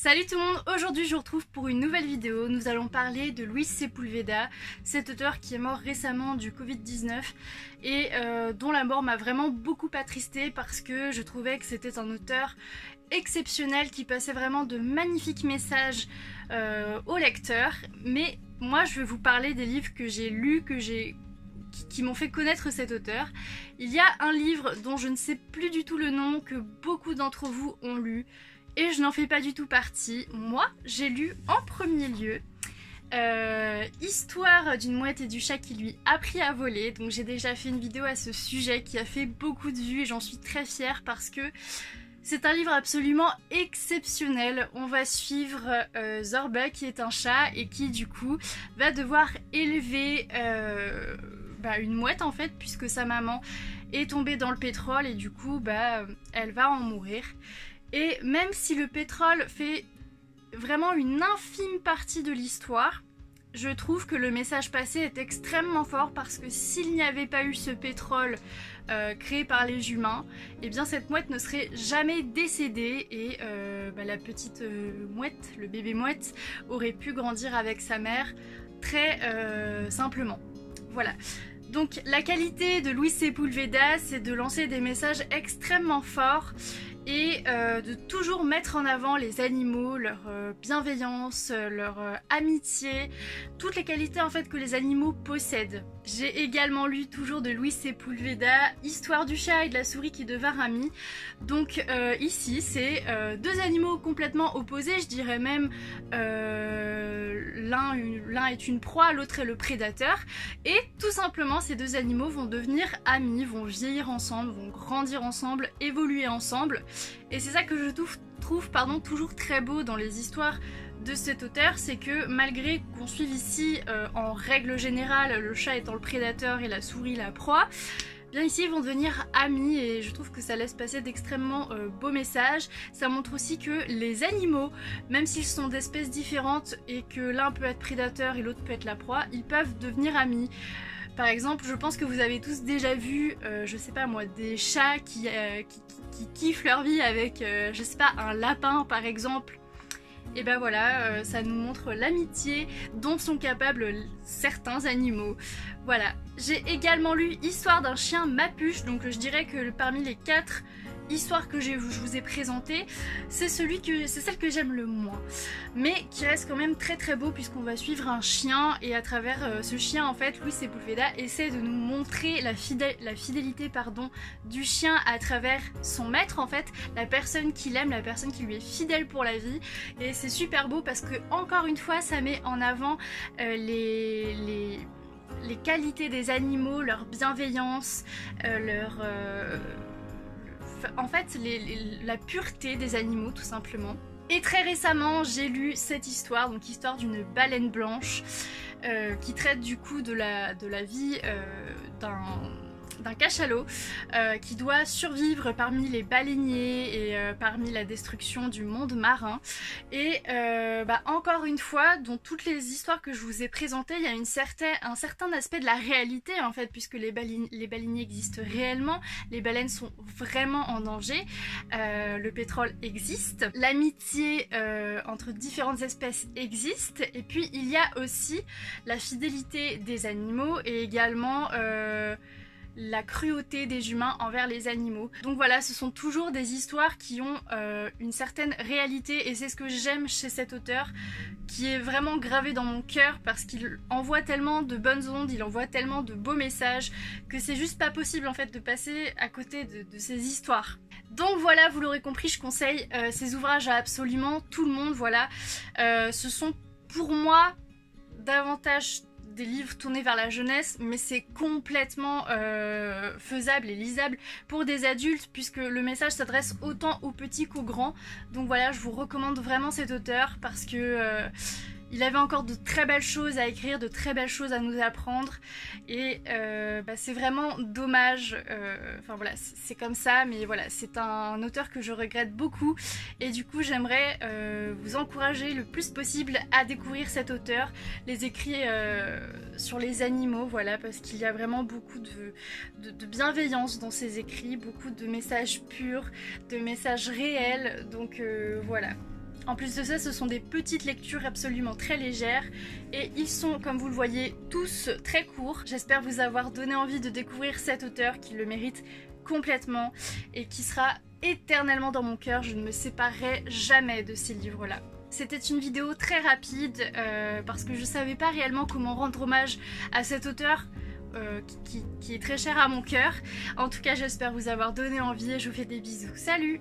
Salut tout le monde, aujourd'hui je vous retrouve pour une nouvelle vidéo. Nous allons parler de Luis Sepulveda, cet auteur qui est mort récemment du Covid-19 et dont la mort m'a vraiment beaucoup attristée parce que je trouvais que c'était un auteur exceptionnel qui passait vraiment de magnifiques messages aux lecteurs. Mais moi je vais vous parler des livres que j'ai lus, qui m'ont fait connaître cet auteur. Il y a un livre dont je ne sais plus du tout le nom, que beaucoup d'entre vous ont lu, et je n'en fais pas du tout partie. Moi, j'ai lu en premier lieu Histoire d'une mouette et du chat qui lui a appris à voler. Donc j'ai déjà fait une vidéo à ce sujet qui a fait beaucoup de vues et j'en suis très fière parce que c'est un livre absolument exceptionnel. On va suivre Zorba qui est un chat et qui du coup va devoir élever une mouette en fait, puisque sa maman est tombée dans le pétrole et du coup elle va en mourir. Et même si le pétrole fait vraiment une infime partie de l'histoire, je trouve que le message passé est extrêmement fort parce que s'il n'y avait pas eu ce pétrole créé par les humains, eh bien cette mouette ne serait jamais décédée et la petite mouette, le bébé mouette, aurait pu grandir avec sa mère très simplement. Voilà. Donc la qualité de Luis Sepulveda, c'est de lancer des messages extrêmement forts et de toujours mettre en avant les animaux, leur bienveillance, leur amitié, toutes les qualités en fait que les animaux possèdent. J'ai également lu toujours de Luis Sepulveda Histoire du chat et de la souris qui devinrent amis. Donc ici c'est deux animaux complètement opposés, je dirais même l'un est une proie, l'autre est le prédateur, et tout simplement ces deux animaux vont devenir amis, vont vieillir ensemble, vont grandir ensemble, évoluer ensemble. Et c'est ça que je trouve toujours très beau dans les histoires de cet auteur, c'est que malgré qu'on suive ici en règle générale le chat étant le prédateur et la souris la proie, bien ici ils vont devenir amis et je trouve que ça laisse passer d'extrêmement beaux messages. Ça montre aussi que les animaux, même s'ils sont d'espèces différentes et que l'un peut être prédateur et l'autre peut être la proie, ils peuvent devenir amis. Par exemple, je pense que vous avez tous déjà vu, je sais pas moi, des chats qui kiffent leur vie avec, je sais pas, un lapin par exemple. Et ben voilà, ça nous montre l'amitié dont sont capables certains animaux. Voilà. J'ai également lu Histoire d'un chien Mapuche, donc je dirais que parmi les 4 histoires que je vous ai présentées, c'est celle que j'aime le moins, mais qui reste quand même très très beau puisqu'on va suivre un chien et à travers ce chien en fait Luis Sepulveda essaie de nous montrer la fidélité du chien à travers son maître en fait, la personne qu'il aime, la personne qui lui est fidèle pour la vie, et c'est super beau parce que encore une fois ça met en avant les qualités des animaux, leur bienveillance, en fait la pureté des animaux tout simplement. Et très récemment j'ai lu cette histoire, donc Histoire d'une baleine blanche, qui traite du coup de la vie d'un cachalot qui doit survivre parmi les baleiniers et parmi la destruction du monde marin. Et encore une fois, dans toutes les histoires que je vous ai présentées, il y a un certain aspect de la réalité en fait, puisque les baleiniers existent réellement, les baleines sont vraiment en danger, le pétrole existe, l'amitié entre différentes espèces existe, et puis il y a aussi la fidélité des animaux et également la cruauté des humains envers les animaux. Donc voilà, ce sont toujours des histoires qui ont une certaine réalité et c'est ce que j'aime chez cet auteur, qui est vraiment gravé dans mon cœur parce qu'il envoie tellement de bonnes ondes, il envoie tellement de beaux messages que c'est juste pas possible en fait de passer à côté de ces histoires. Donc voilà, vous l'aurez compris, je conseille ces ouvrages à absolument tout le monde. Voilà, ce sont pour moi davantage des livres tournés vers la jeunesse, mais c'est complètement faisable et lisable pour des adultes puisque le message s'adresse autant aux petits qu'aux grands. Donc voilà, je vous recommande vraiment cet auteur parce que il avait encore de très belles choses à écrire, de très belles choses à nous apprendre et c'est vraiment dommage, enfin voilà, c'est comme ça, mais voilà, c'est un auteur que je regrette beaucoup et du coup j'aimerais vous encourager le plus possible à découvrir cet auteur, les écrits sur les animaux, voilà, parce qu'il y a vraiment beaucoup de bienveillance dans ses écrits, beaucoup de messages purs, de messages réels, donc voilà. En plus de ça, ce sont des petites lectures absolument très légères et ils sont, comme vous le voyez, tous très courts. J'espère vous avoir donné envie de découvrir cet auteur qui le mérite complètement et qui sera éternellement dans mon cœur. Je ne me séparerai jamais de ces livres-là. C'était une vidéo très rapide parce que je savais pas réellement comment rendre hommage à cet auteur qui est très cher à mon cœur. En tout cas, j'espère vous avoir donné envie et je vous fais des bisous. Salut!